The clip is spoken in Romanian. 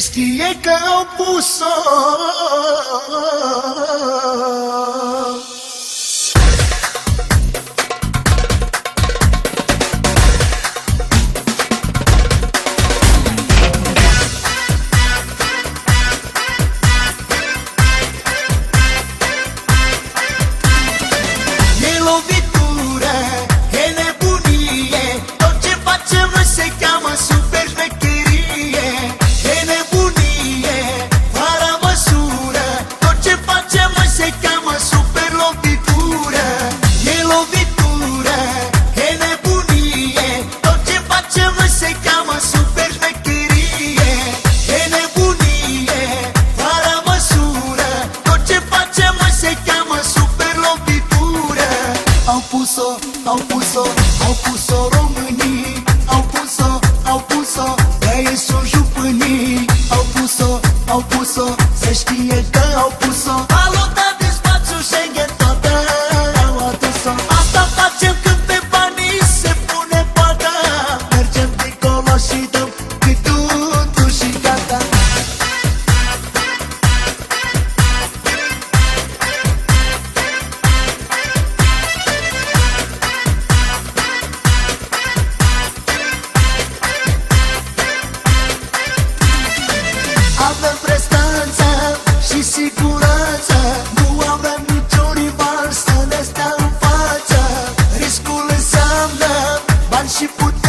știe că au pus-o. E lovitură, e nebunie, tot ce facem noi se cheamă super șmecherie. E nebunie, fără măsură, tot ce facem noi se cheamă super lovitură. E lovitură, e nebunie, tot ce facem noi se cheamă super șmecherie. E nebunie, fără măsură, tot ce facem noi se cheamă super lovitură. Au pus-o, au pus-o, au pus-o românii, au pus-o, au pus-o, de-aia sunt jupânii. Au pus-o, au pus-o, se știe că au pus-o. Valuta din spațiu Schengen toată au adus-o. Asta facem când pe banii se pune pata. Mergem dincolo și dăm cât tu și gata. Avem prestanță și siguranță, nu avem niciun rival să ne stea în față. Riscul înseamnă bani și putere.